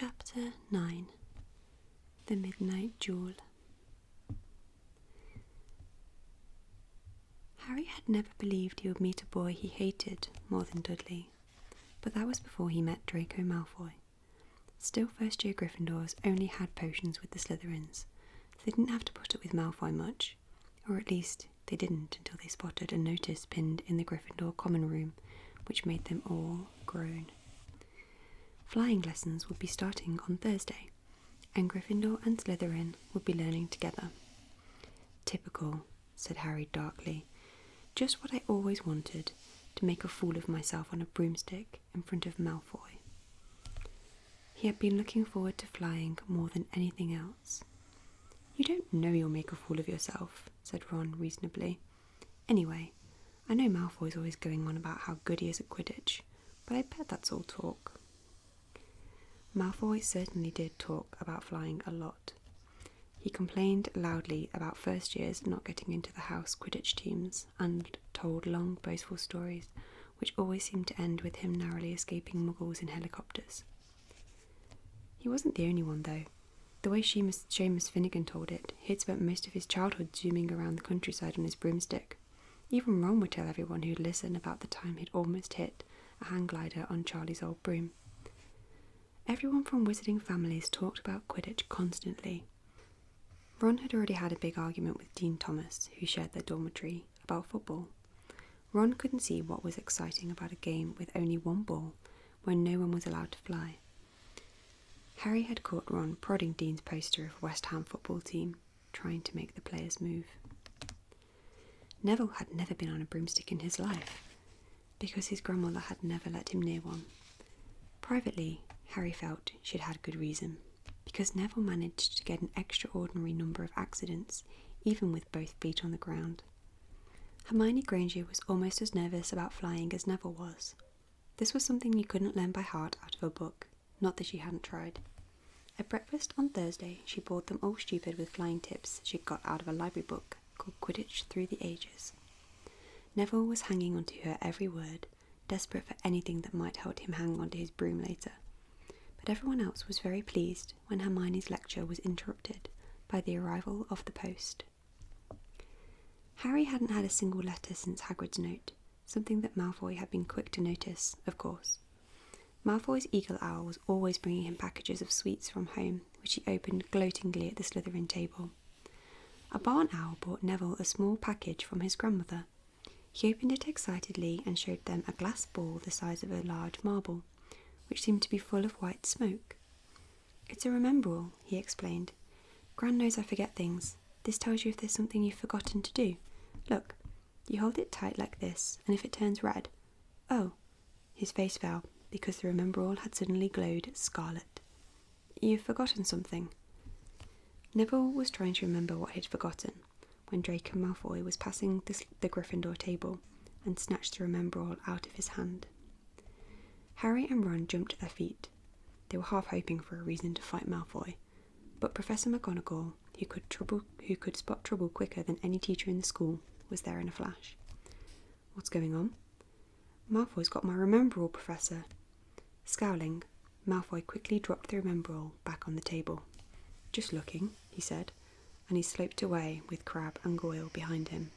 Chapter 9. The Midnight Duel. Harry had never believed he would meet a boy he hated more than Dudley, but that was before he met Draco Malfoy. Still, first-year Gryffindors only had potions with the Slytherins, so they didn't have to put up with Malfoy much, or at least they didn't until they spotted a notice pinned in the Gryffindor common room, which made them all groan. Flying lessons would be starting on Thursday, and Gryffindor and Slytherin would be learning together. Typical, said Harry darkly. Just what I always wanted, to make a fool of myself on a broomstick in front of Malfoy. He had been looking forward to flying more than anything else. You don't know you'll make a fool of yourself, said Ron reasonably. Anyway, I know Malfoy's always going on about how good he is at Quidditch, but I bet that's all talk. Malfoy certainly did talk about flying a lot. He complained loudly about first years not getting into the house Quidditch teams and told long, boastful stories, which always seemed to end with him narrowly escaping muggles in helicopters. He wasn't the only one, though. The way Seamus Finnegan told it, he'd spent most of his childhood zooming around the countryside on his broomstick. Even Ron would tell everyone who'd listen about the time he'd almost hit a hang glider on Charlie's old broom. Everyone from wizarding families talked about Quidditch constantly. Ron had already had a big argument with Dean Thomas, who shared their dormitory, about football. Ron couldn't see what was exciting about a game with only one ball, when no one was allowed to fly. Harry had caught Ron prodding Dean's poster of West Ham football team, trying to make the players move. Neville had never been on a broomstick in his life, because his grandmother had never let him near one. Privately, Harry felt she'd had good reason, because Neville managed to get an extraordinary number of accidents, even with both feet on the ground. Hermione Granger was almost as nervous about flying as Neville was. This was something you couldn't learn by heart out of a book, not that she hadn't tried. At breakfast on Thursday, she bored them all stupid with flying tips she'd got out of a library book called Quidditch Through the Ages. Neville was hanging onto her every word, desperate for anything that might help him hang onto his broom later. But everyone else was very pleased when Hermione's lecture was interrupted by the arrival of the post. Harry hadn't had a single letter since Hagrid's note, something that Malfoy had been quick to notice, of course. Malfoy's eagle owl was always bringing him packages of sweets from home, which he opened gloatingly at the Slytherin table. A barn owl brought Neville a small package from his grandmother. He opened it excitedly and showed them a glass ball the size of a large marble, which seemed to be full of white smoke. It's a rememberall, he explained. Gran knows I forget things. This tells you if there's something you've forgotten to do. Look, you hold it tight like this, and if it turns red... Oh, his face fell, because the rememberall had suddenly glowed scarlet. You've forgotten something. Neville was trying to remember what he'd forgotten, when Draco Malfoy was passing the Gryffindor table and snatched the rememberall out of his hand. Harry and Ron jumped to their feet. They were half hoping for a reason to fight Malfoy, but Professor McGonagall, who could spot trouble quicker than any teacher in the school, was there in a flash. What's going on? Malfoy's got my rememberall, Professor. Scowling, Malfoy quickly dropped the rememberall back on the table. Just looking, he said, and he sloped away with Crabbe and Goyle behind him.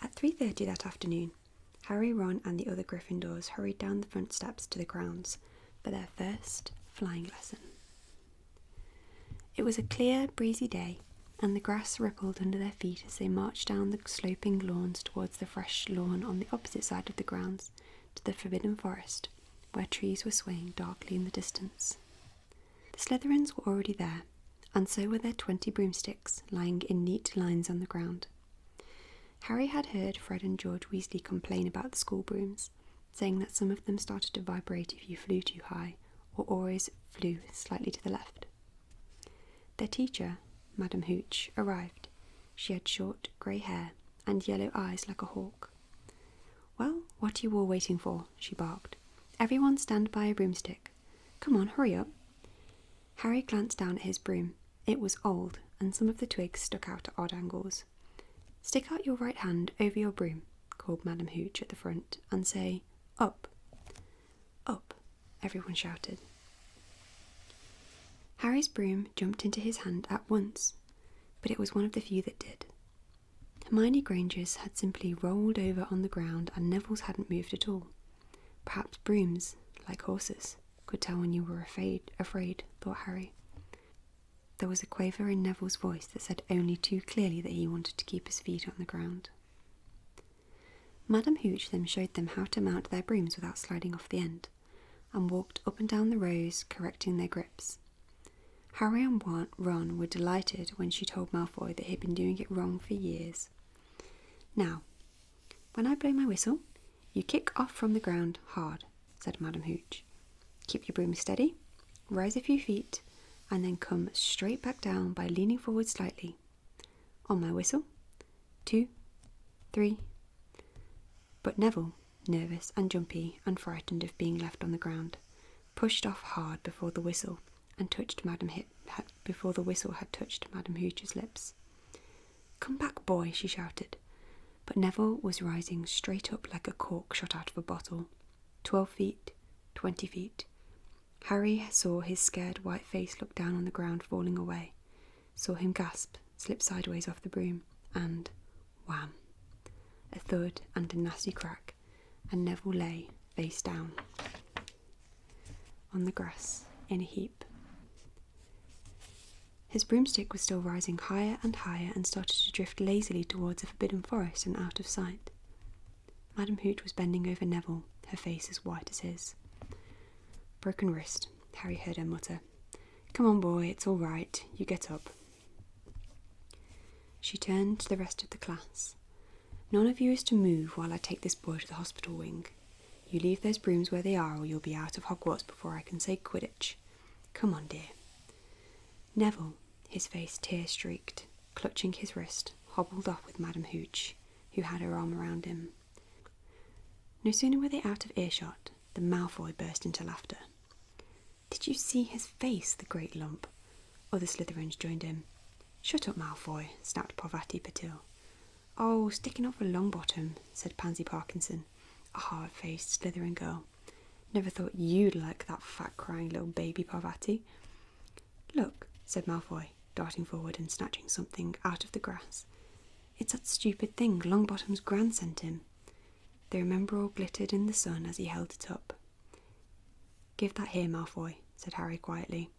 At 3:30 that afternoon, Harry, Ron and the other Gryffindors hurried down the front steps to the grounds for their first flying lesson. It was a clear, breezy day, and the grass rippled under their feet as they marched down the sloping lawns towards the fresh lawn on the opposite side of the grounds to the Forbidden Forest, where trees were swaying darkly in the distance. The Slytherins were already there, and so were their 20 broomsticks lying in neat lines on the ground. Harry had heard Fred and George Weasley complain about the school brooms, saying that some of them started to vibrate if you flew too high, or always flew slightly to the left. Their teacher, Madam Hooch, arrived. She had short grey hair and yellow eyes like a hawk. Well, what are you all waiting for? She barked. Everyone stand by a broomstick. Come on, hurry up. Harry glanced down at his broom. It was old, and some of the twigs stuck out at odd angles. Stick out your right hand over your broom, called Madam Hooch at the front, and say, up. Up. everyone shouted. Harry's broom jumped into his hand at once, but it was one of the few that did. Hermione Granger's had simply rolled over on the ground and Neville's hadn't moved at all. Perhaps brooms, like horses, could tell when you were afraid, thought Harry. There was a quaver in Neville's voice that said only too clearly that he wanted to keep his feet on the ground. Madame Hooch then showed them how to mount their brooms without sliding off the end, and walked up and down the rows, correcting their grips. Harry and Ron were delighted when she told Malfoy that he'd been doing it wrong for years. Now, when I blow my whistle, you kick off from the ground hard, said Madame Hooch. Keep your broom steady, rise a few feet, and then come straight back down by leaning forward slightly. On my whistle, 2, 3. But Neville, nervous and jumpy and frightened of being left on the ground, pushed off hard before the whistle had touched Madame Hooch's lips. "Come back, boy," she shouted. But Neville was rising straight up like a cork shot out of a bottle. 12 feet, 20 feet. Harry saw his scared white face look down on the ground falling away, saw him gasp, slip sideways off the broom, and wham! A thud and a nasty crack, and Neville lay face down on the grass in a heap. His broomstick was still rising higher and higher and started to drift lazily towards a forbidden forest and out of sight. Madame Hooch was bending over Neville, her face as white as his. "Broken wrist," Harry heard her mutter. "Come on, boy, it's all right. You get up." She turned to the rest of the class. "None of you is to move while I take this boy to the hospital wing. You leave those brooms where they are or you'll be out of Hogwarts before I can say Quidditch. Come on, dear." Neville, his face tear-streaked, clutching his wrist, hobbled off with Madame Hooch, who had her arm around him. No sooner were they out of earshot than Malfoy burst into laughter. "Did you see his face, the great lump?" Other Slytherins joined in. "Shut up, Malfoy," snapped Parvati Patil. "Oh, sticking up for Longbottom," said Pansy Parkinson, a hard-faced Slytherin girl. "Never thought you'd like that fat crying little baby, Parvati." "Look," said Malfoy, darting forward and snatching something out of the grass. "It's that stupid thing Longbottom's gran sent him." The remember all glittered in the sun as he held it up. "Give that here, Malfoy," said Harry quietly.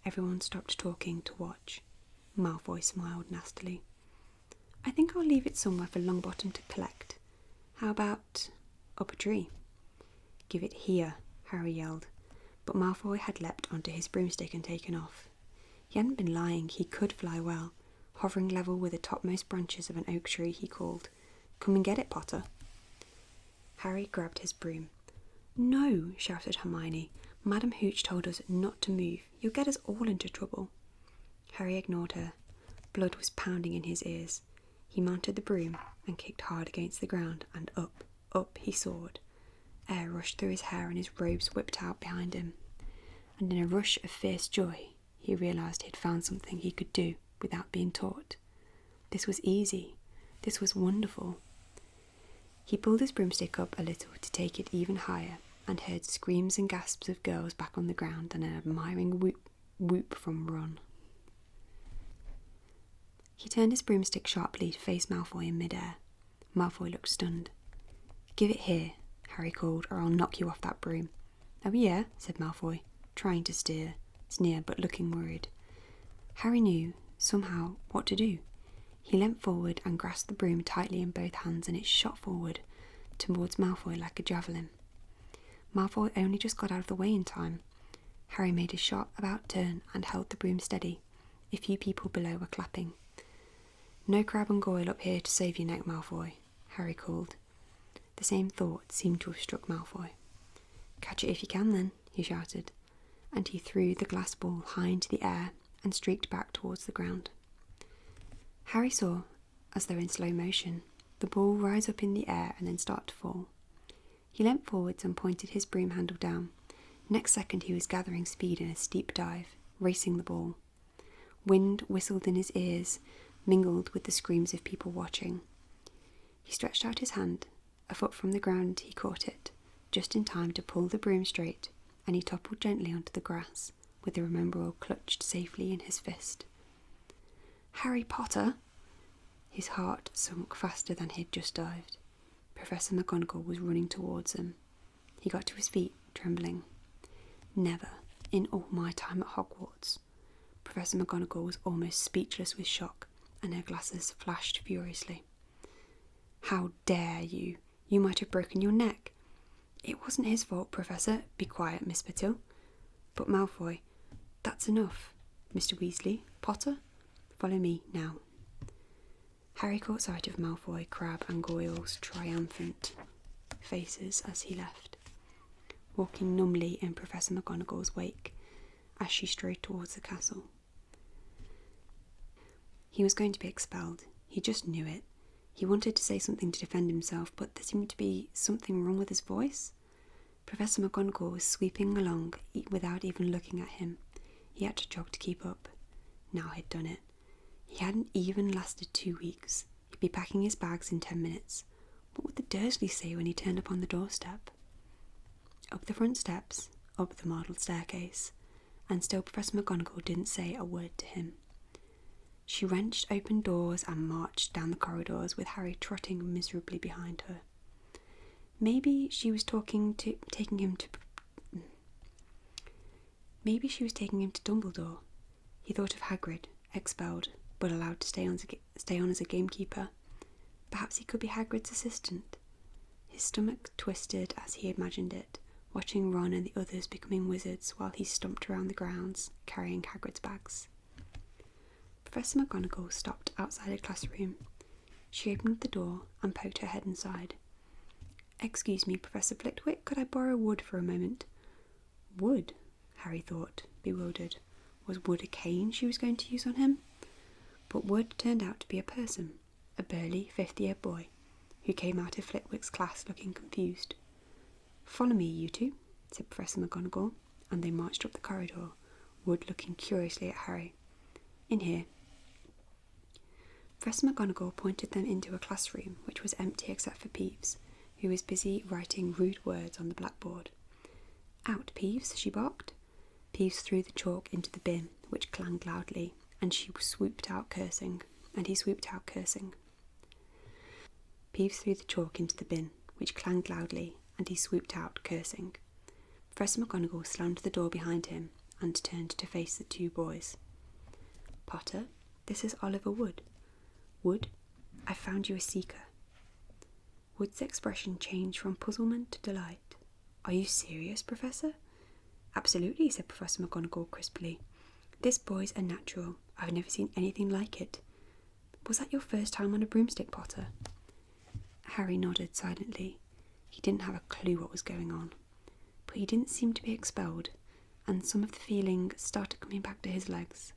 Everyone stopped talking to watch. Malfoy smiled nastily. "I think I'll leave it somewhere for Longbottom to collect. How about up a tree?" "Give it here," Harry yelled, but Malfoy had leapt onto his broomstick and taken off. He hadn't been lying, he could fly well. Hovering level with the topmost branches of an oak tree, he called, "Come and get it, Potter." Harry grabbed his broom. "No," shouted Hermione. "Madame Hooch told us not to move. You'll get us all into trouble." Harry ignored her. Blood was pounding in his ears. He mounted the broom and kicked hard against the ground, and up, up he soared. Air rushed through his hair and his robes whipped out behind him. And in a rush of fierce joy, he realised he'd found something he could do without being taught. This was easy. This was wonderful. He pulled his broomstick up a little to take it even higher, and heard screams and gasps of girls back on the ground and an admiring whoop from Ron. He turned his broomstick sharply to face Malfoy in mid-air. Malfoy looked stunned. "Give it here," Harry called, "or I'll knock you off that broom." "Oh yeah," said Malfoy, trying to sneer, but looking worried. Harry knew, somehow, what to do. He leant forward and grasped the broom tightly in both hands, and it shot forward towards Malfoy like a javelin. Malfoy only just got out of the way in time. Harry made a sharp about turn and held the broom steady. A few people below were clapping. "No Crabbe and Goyle up here to save your neck, Malfoy," Harry called. The same thought seemed to have struck Malfoy. "Catch it if you can, then," he shouted, and he threw the glass ball high into the air and streaked back towards the ground. Harry saw, as though in slow motion, the ball rise up in the air and then start to fall. He leant forwards and pointed his broom handle down. Next second he was gathering speed in a steep dive, racing the ball. Wind whistled in his ears, mingled with the screams of people watching. He stretched out his hand. A foot from the ground he caught it, just in time to pull the broom straight and he toppled gently onto the grass, with the Remember-All clutched safely in his fist. "Harry Potter!" His heart sunk faster than he'd just dived. Professor McGonagall was running towards him. He got to his feet, trembling. Never, in all my time at Hogwarts. Professor McGonagall was almost speechless with shock, and her glasses flashed furiously. "How dare you? You might have broken your neck." "It wasn't his fault, Professor." "Be quiet, Miss Patil." "But Malfoy..." "That's enough. Mr. Weasley, Potter, follow me now." Harry caught sight of Malfoy, Crabbe and Goyle's triumphant faces as he left, walking numbly in Professor McGonagall's wake as she strode towards the castle. He was going to be expelled. He just knew it. He wanted to say something to defend himself, but there seemed to be something wrong with his voice. Professor McGonagall was sweeping along without even looking at him. He had to jog to keep up. Now he'd done it. He hadn't even lasted 2 weeks. He'd be packing his bags in 10 minutes. What would the Dursleys say when he turned up on the doorstep? Up the front steps, up the marble staircase, and still Professor McGonagall didn't say a word to him. She wrenched open doors and marched down the corridors with Harry trotting miserably behind her. Maybe she was taking him to Dumbledore. He thought of Hagrid, expelled, but allowed to stay on as a gamekeeper. Perhaps he could be Hagrid's assistant. His stomach twisted as he imagined it, watching Ron and the others becoming wizards while he stomped around the grounds, carrying Hagrid's bags. Professor McGonagall stopped outside a classroom. She opened the door and poked her head inside. "Excuse me, Professor Flitwick, could I borrow wood for a moment?" Wood? Harry thought, bewildered. Was wood a cane she was going to use on him? But wood turned out to be a person, a burly fifth-year boy, who came out of Flitwick's class looking confused. "Follow me, you two," said Professor McGonagall, and they marched up the corridor, Wood looking curiously at Harry. "In here." Professor McGonagall pointed them into a classroom which was empty except for Peeves, who was busy writing rude words on the blackboard. "Out, Peeves," she barked. Peeves threw the chalk into the bin, which clanged loudly, and he swooped out cursing. Peeves threw the chalk into the bin, which clanged loudly, and he swooped out cursing. Professor McGonagall slammed the door behind him and turned to face the two boys. "Potter, this is Oliver Wood. Wood, I found you a seeker." Wood's expression changed from puzzlement to delight. "Are you serious, Professor?" "Absolutely," said Professor McGonagall crisply. "This boy's a natural. I've never seen anything like it. Was that your first time on a broomstick, Potter?" Harry nodded silently. He didn't have a clue what was going on. But he didn't seem to be expelled, and some of the feeling started coming back to his legs.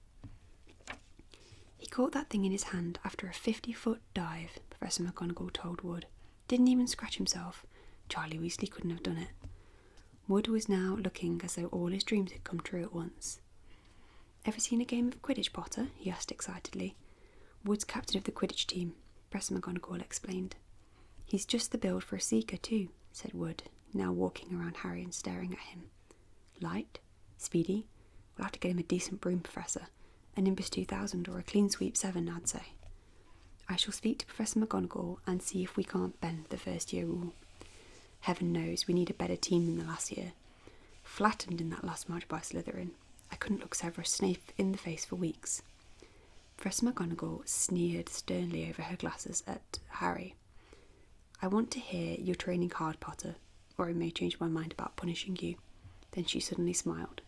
"He caught that thing in his hand after a 50-foot dive," Professor McGonagall told Wood. "Didn't even scratch himself. Charlie Weasley couldn't have done it." Wood was now looking as though all his dreams had come true at once. "Ever seen a game of Quidditch, Potter?" he asked excitedly. "Wood's captain of the Quidditch team," Professor McGonagall explained. "He's just the build for a seeker too," said Wood, now walking around Harry and staring at him. "Light? Speedy? We'll have to get him a decent broom, Professor. A Nimbus 2000 or a Clean Sweep 7, I'd say." "I shall speak to Professor McGonagall and see if we can't bend the first-year rule. Heaven knows we need a better team than the last year. Flattened in that last match by Slytherin. I couldn't look Severus Snape in the face for weeks." Professor McGonagall sneered sternly over her glasses at Harry. "I want to hear you're training hard, Potter, or I may change my mind about punishing you." Then she suddenly smiled.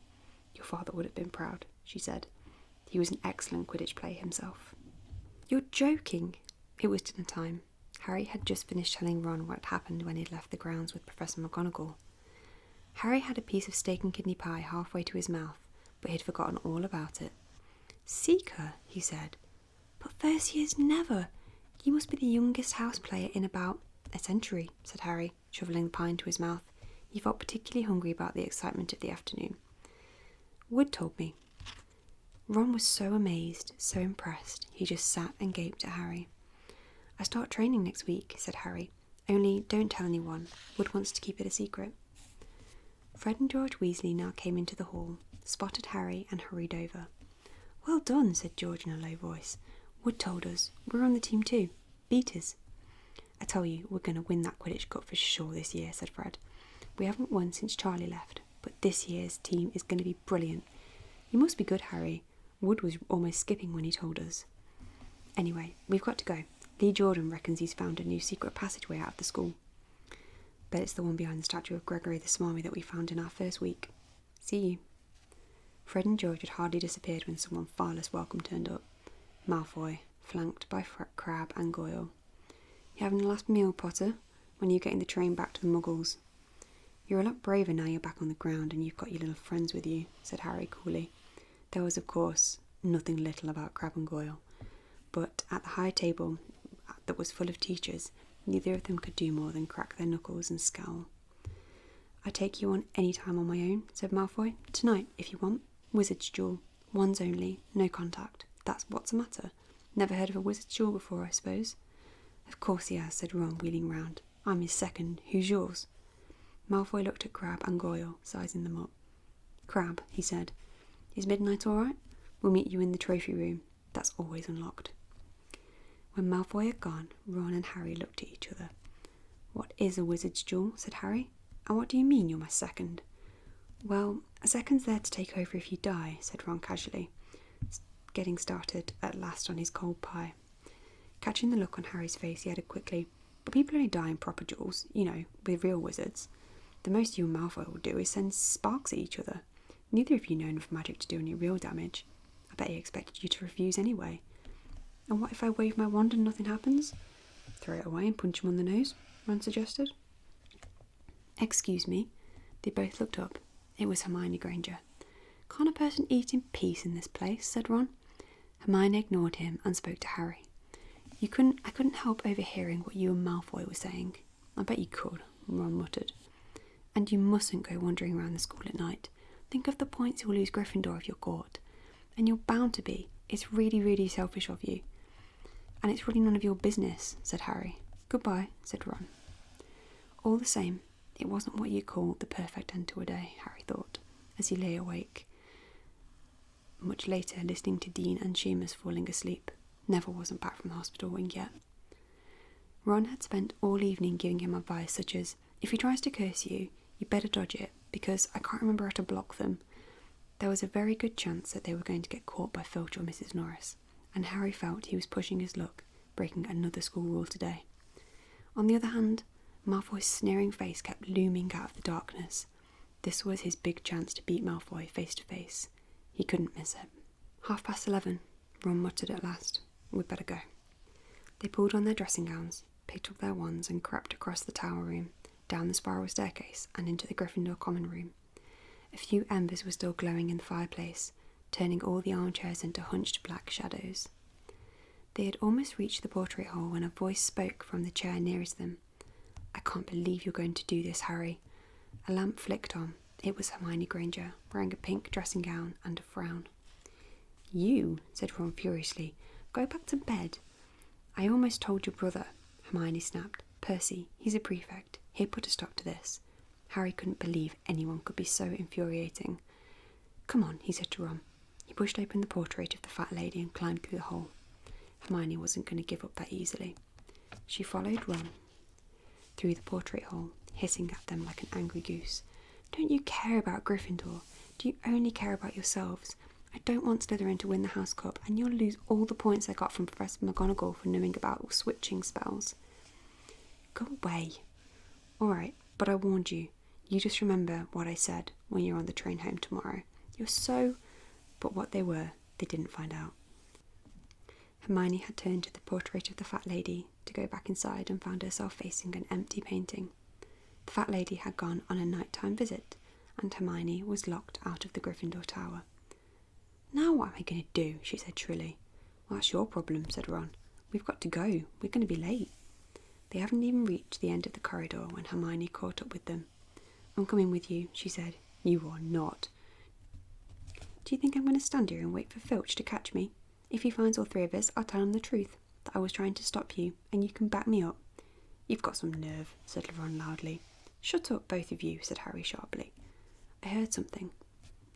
"Your father would have been proud," she said. "He was an excellent Quidditch player himself." "You're joking." It was dinner time. Harry had just finished telling Ron what had happened when he'd left the grounds with Professor McGonagall. Harry had a piece of steak and kidney pie halfway to his mouth, but he'd forgotten all about it. "Seeker," he said. "But first years never. You must be the youngest house player in about a century," said Harry, shoveling the pie into his mouth. He felt particularly hungry about the excitement of the afternoon. "Wood told me." Ron was so amazed, so impressed, he just sat and gaped at Harry. "I start training next week," said Harry. "Only don't tell anyone. Wood wants to keep it a secret." Fred and George Weasley now came into the hall, spotted Harry and hurried over. "Well done," said George in a low voice. "Wood told us. We're on the team too. Beat us." "I tell you, we're going to win that Quidditch Cup for sure this year," said Fred. "We haven't won since Charlie left, but this year's team is going to be brilliant. You must be good, Harry. Wood was almost skipping when he told us. Anyway, we've got to go. Lee Jordan reckons he's found a new secret passageway out of the school. Bet it's the one behind the statue of Gregory the Smarmy that we found in our first week. See you." Fred and George had hardly disappeared when someone far less welcome turned up. Malfoy, flanked by Crabbe and Goyle. "You having the last meal, Potter? When are you getting the train back to the Muggles?" "You're a lot braver now you're back on the ground and you've got your little friends with you," said Harry coolly. There was, of course, nothing little about Crabbe and Goyle, but at the high table that was full of teachers, neither of them could do more than crack their knuckles and scowl. "I take you on any time on my own," said Malfoy. "Tonight, if you want. Wizard's duel. Ones only, no contact. That's what's the matter. Never heard of a wizard's duel before, I suppose?" "Of course he has," said Ron, wheeling round. "I'm his second. Who's yours?" Malfoy looked at Crabbe and Goyle, sizing them up. "Crabbe," he said, "is midnight all right? We'll meet you in the trophy room. That's always unlocked." When Malfoy had gone, Ron and Harry looked at each other. "What is a wizard's duel?" said Harry. "And what do you mean you're my second?" "Well, a second's there to take over if you die," said Ron casually, getting started at last on his cold pie. Catching the look on Harry's face, he added quickly, "But people only die in proper duels, with real wizards. The most you and Malfoy will do is send sparks at each other. Neither of you know enough magic to do any real damage. I bet he expected you to refuse anyway." "And what if I wave my wand and nothing happens?" "Throw it away and punch him on the nose," Ron suggested. "Excuse me." They both looked up. It was Hermione Granger. "Can't a person eat in peace in this place?" said Ron. Hermione ignored him and spoke to Harry. I couldn't help overhearing what you and Malfoy were saying." "I bet you could," Ron muttered. "And you mustn't go wandering around the school at night. Think of the points you'll lose Gryffindor if you're caught. And you're bound to be. It's really, really selfish of you. And it's really none of your business," said Harry. "Goodbye," said Ron. All the same, it wasn't what you'd call the perfect end to a day, Harry thought, as he lay awake much later listening to Dean and Seamus falling asleep. Neville wasn't back from the hospital wing yet. Ron had spent all evening giving him advice such as, "If he tries to curse you, you better dodge it, because I can't remember how to block them." There was a very good chance that they were going to get caught by Filch or Mrs. Norris, and Harry felt he was pushing his luck, breaking another school rule today. On the other hand, Malfoy's sneering face kept looming out of the darkness. This was his big chance to beat Malfoy face to face. He couldn't miss it. 11:30, Ron muttered at last. "We'd better go." They pulled on their dressing gowns, picked up their wands and crept across the tower room, down the spiral staircase and into the Gryffindor common room. A few embers were still glowing in the fireplace, turning all the armchairs into hunched black shadows. They had almost reached the portrait hole when a voice spoke from the chair nearest them. "I can't believe you're going to do this, Harry." A lamp flicked on. It was Hermione Granger, wearing a pink dressing gown and a frown. "You," said Ron furiously, "go back to bed." "I almost told your brother," Hermione snapped. "Percy, he's a prefect. He'd put a stop to this." Harry couldn't believe anyone could be so infuriating. "Come on," he said to Ron. He pushed open the portrait of the fat lady and climbed through the hole. Hermione wasn't going to give up that easily. She followed Ron through the portrait hole, hissing at them like an angry goose. "Don't you care about Gryffindor? Do you only care about yourselves? I don't want Slytherin to win the House Cup, and you'll lose all the points I got from Professor McGonagall for knowing about switching spells." "Go away." "All right, but I warned you. You just remember what I said when you're on the train home tomorrow. You're so..." But what they were, they didn't find out. Hermione had turned to the portrait of the fat lady to go back inside and found herself facing an empty painting. The fat lady had gone on a nighttime visit, and Hermione was locked out of the Gryffindor Tower. "Now what am I going to do?" she said shrilly. "Well, that's your problem," said Ron. "We've got to go. We're going to be late." They hadn't even reached the end of the corridor when Hermione caught up with them. "I'm coming with you," she said. "You are not." "Do you think I'm going to stand here and wait for Filch to catch me? If he finds all three of us, I'll tell him the truth, that I was trying to stop you, and you can back me up." "You've got some nerve," said Ron loudly. "Shut up, both of you," said Harry sharply. I heard something.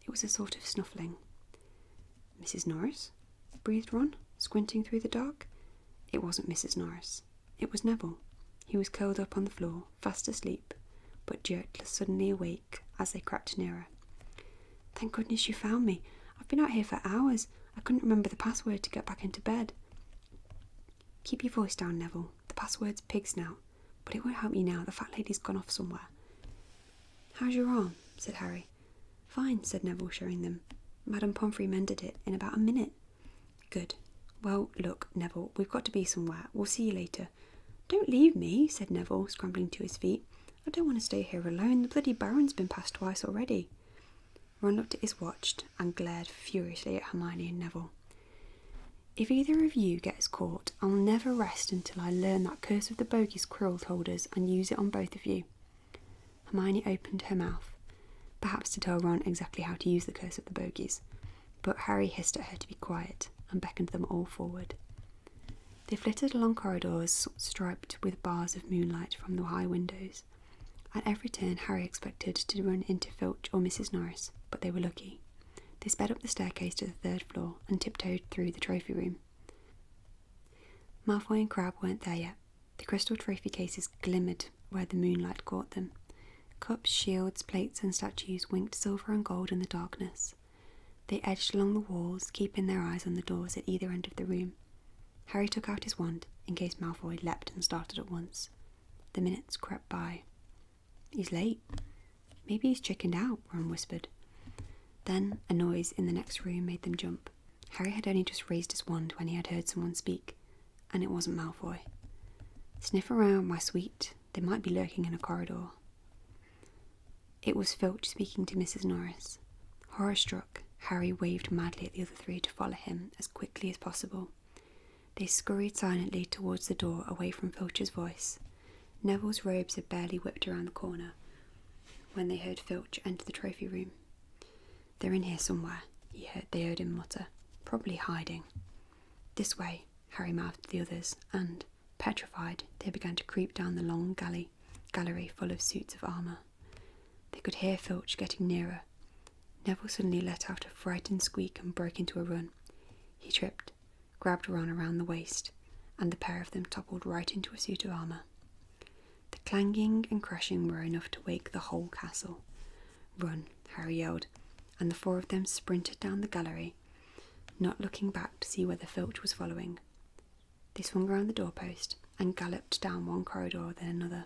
It was a sort of snuffling. Mrs. Norris? Breathed Ron, squinting through the dark. It wasn't Mrs. Norris. It was Neville. He was curled up on the floor, fast asleep, but jerked suddenly awake as they crept nearer. Thank goodness you found me. I've been out here for hours. I couldn't remember the password to get back into bed. Keep your voice down, Neville. The password's pig snout, but it won't help you now. The fat lady's gone off somewhere. How's your arm? Said Harry. Fine, said Neville, showing them. Madame Pomfrey mended it in about a minute. Good. Well, look, Neville, we've got to be somewhere. We'll see you later. Don't leave me, said Neville, scrambling to his feet. I don't want to stay here alone. The bloody Baron's been past twice already. Ron looked at his watch and glared furiously at Hermione and Neville. If either of you gets caught, I'll never rest until I learn that curse of the bogies Quirrell told us and use it on both of you. Hermione opened her mouth, perhaps to tell Ron exactly how to use the curse of the bogies, but Harry hissed at her to be quiet and beckoned them all forward. They flitted along corridors striped with bars of moonlight from the high windows. At every turn, Harry expected to run into Filch or Mrs. Norris, but they were lucky. They sped up the staircase to the third floor and tiptoed through the trophy room. Malfoy and Crabbe weren't there yet. The crystal trophy cases glimmered where the moonlight caught them. Cups, shields, plates and statues winked silver and gold in the darkness. They edged along the walls, keeping their eyes on the doors at either end of the room. Harry took out his wand, in case Malfoy leapt and started at once. The minutes crept by. He's late. Maybe he's chickened out, Ron whispered. Then a noise in the next room made them jump. Harry had only just raised his wand when he had heard someone speak, and it wasn't Malfoy. Sniff around, my sweet. They might be lurking in a corridor. It was Filch speaking to Mrs. Norris. Horror-struck, Harry waved madly at the other three to follow him as quickly as possible. They scurried silently towards the door away from Filch's voice. Neville's robes had barely whipped around the corner when they heard Filch enter the trophy room. They're in here somewhere, they heard him mutter. Probably hiding. This way, Harry mouthed to the others, and, petrified, they began to creep down the long gallery full of suits of armour. They could hear Filch getting nearer. Neville suddenly let out a frightened squeak and broke into a run. He tripped, grabbed Ron around the waist, and the pair of them toppled right into a suit of armour. The clanging and crashing were enough to wake the whole castle. Run, Harry yelled, and the four of them sprinted down the gallery, not looking back to see whether Filch was following. They swung around the doorpost and galloped down one corridor then another,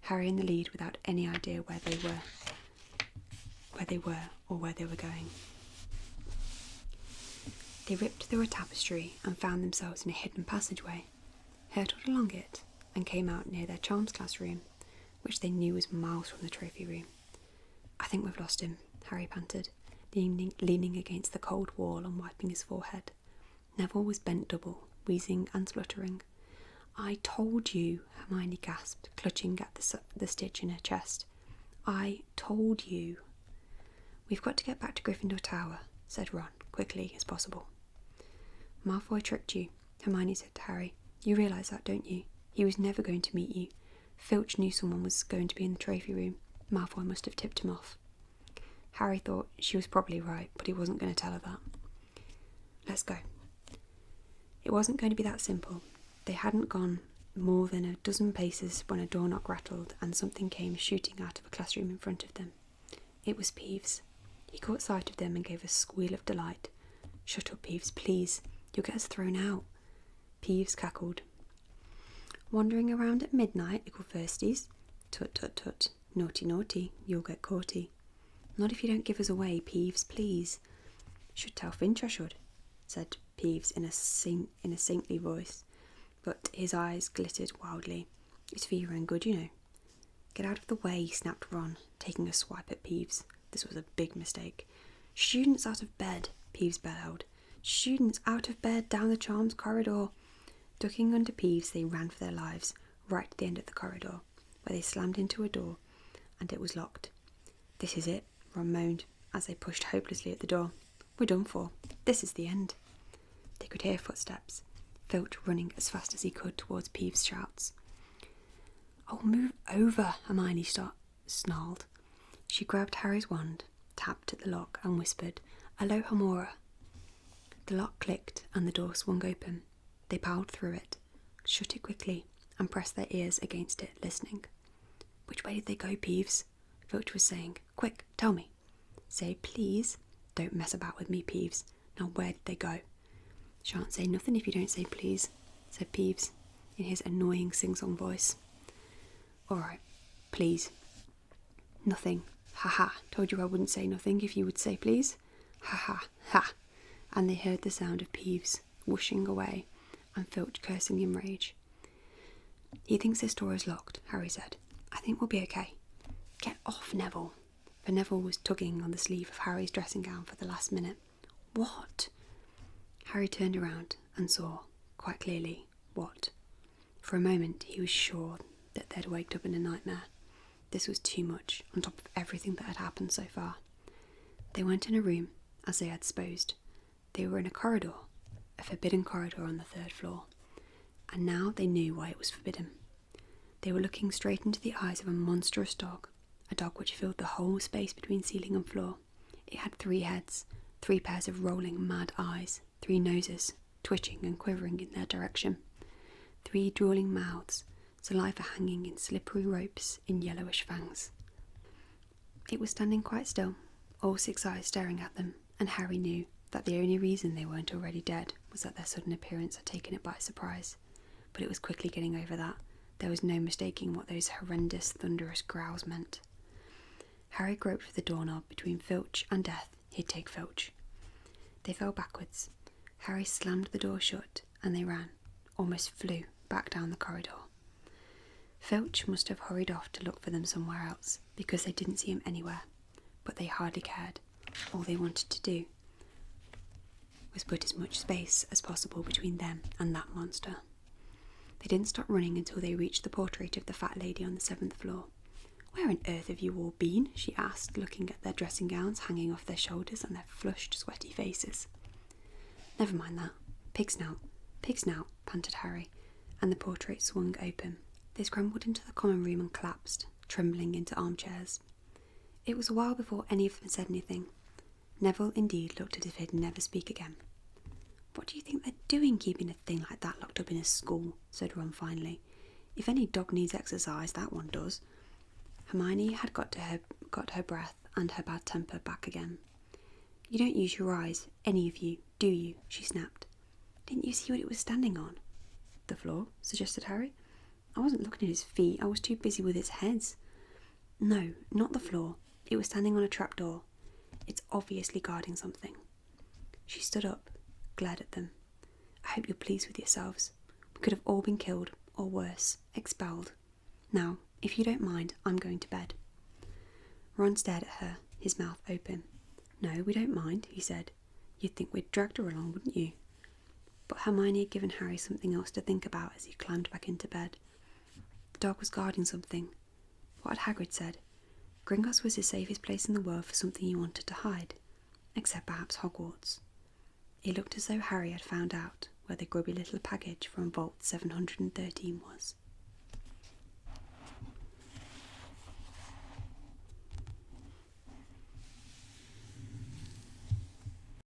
Harry in the lead without any idea where they were or where they were going. They ripped through a tapestry and found themselves in a hidden passageway, hurtled along it, and came out near their charms classroom, which they knew was miles from the trophy room. I think we've lost him, Harry panted, leaning against the cold wall and wiping his forehead. Neville was bent double, wheezing and spluttering. I told you, Hermione gasped, clutching at the stitch in her chest. I told you. We've got to get back to Gryffindor Tower, said Ron, quickly as possible. Malfoy tricked you, Hermione said to Harry. You realise that, don't you? He was never going to meet you. Filch knew someone was going to be in the trophy room. Malfoy must have tipped him off. Harry thought she was probably right, but he wasn't going to tell her that. Let's go. It wasn't going to be that simple. They hadn't gone more than a dozen paces when a door knock rattled and something came shooting out of a classroom in front of them. It was Peeves. He caught sight of them and gave a squeal of delight. Shut up, Peeves, please. You'll get us thrown out. Peeves cackled. Wandering around at midnight, little firsties? Tut, tut, tut. Naughty, naughty. You'll get caughty. Not if you don't give us away, Peeves, please. Should tell Finch I should, said Peeves in a saintly voice, but his eyes glittered wildly. It's for your own good, you know. Get out of the way, snapped Ron, taking a swipe at Peeves. This was a big mistake. Students out of bed, Peeves bellowed. Students out of bed down the charms corridor. Ducking under Peeves, they ran for their lives, right to the end of the corridor, where they slammed into a door, and it was locked. This is it, Ron moaned, as they pushed hopelessly at the door. We're done for. This is the end. They could hear footsteps, Filch running as fast as he could towards Peeves' shouts. Oh, move over, Hermione snarled. She grabbed Harry's wand tapped at the lock and whispered, "Alohomora." The lock clicked and the door swung open. They piled through it, shut it quickly, and pressed their ears against it, listening. "Which way did they go, Peeves?" Filch was saying. "Quick, tell me." "Say please." "Don't mess about with me, Peeves. Now where did they go?" "Shan't say nothing if you don't say please," said Peeves, in his annoying sing-song voice. "All right, please." "Nothing. Ha ha. Told you I wouldn't say nothing if you would say please. Ha ha ha." And they heard the sound of Peeves whooshing away and Filch cursing in rage. "He thinks this door is locked," Harry said. "I think we'll be okay." "Get off, Neville." For Neville was tugging on the sleeve of Harry's dressing gown for the last minute. "What?" Harry turned around and saw, quite clearly, what. For a moment he was sure that they'd waked up in a nightmare. This was too much, on top of everything that had happened so far. They weren't in a room, as they had supposed. They were in a corridor, a forbidden corridor on the 3rd floor. And now they knew why it was forbidden. They were looking straight into the eyes of a monstrous dog, a dog which filled the whole space between ceiling and floor. It had 3 heads, 3 pairs of rolling mad eyes, 3 noses, twitching and quivering in their direction, 3 drooling mouths, saliva hanging in slippery ropes in yellowish fangs. It was standing quite still, all 6 eyes staring at them, and Harry knew that the only reason they weren't already dead was that their sudden appearance had taken it by surprise. But it was quickly getting over that. There was no mistaking what those horrendous, thunderous growls meant. Harry groped for the doorknob. Between Filch and death, he'd take Filch. They fell backwards. Harry slammed the door shut, and they ran, almost flew, back down the corridor. Filch must have hurried off to look for them somewhere else, because they didn't see him anywhere. But they hardly cared. All they wanted to do was put as much space as possible between them and that monster. They didn't stop running until they reached the portrait of the fat lady on the 7th floor. "Where on earth have you all been?" she asked, looking at their dressing gowns hanging off their shoulders and their flushed, sweaty faces. "Never mind that. Pig snout, panted Harry, and the portrait swung open. They scrambled into the common room and collapsed, trembling into armchairs. It was a while before any of them said anything. Neville, indeed, looked as if he'd never speak again. "What do you think they're doing, keeping a thing like that locked up in a school?" said Ron finally. "If any dog needs exercise, that one does." Hermione had got her breath and her bad temper back again. "You don't use your eyes, any of you, do you?" she snapped. "Didn't you see what it was standing on?" "The floor," suggested Harry. "I wasn't looking at its feet, I was too busy with its heads." "No, not the floor. It was standing on a trapdoor. It's obviously guarding something." She stood up, glared at them. "I hope you're pleased with yourselves. We could have all been killed, or worse, expelled. Now, if you don't mind, I'm going to bed." Ron stared at her, his mouth open. "No, we don't mind," he said. "You'd think we'd dragged her along, wouldn't you?" But Hermione had given Harry something else to think about as he climbed back into bed. The dog was guarding something. What had Hagrid said? Gringotts was the safest place in the world for something you wanted to hide, except perhaps Hogwarts. It looked as though Harry had found out where the grubby little package from Vault 713 was.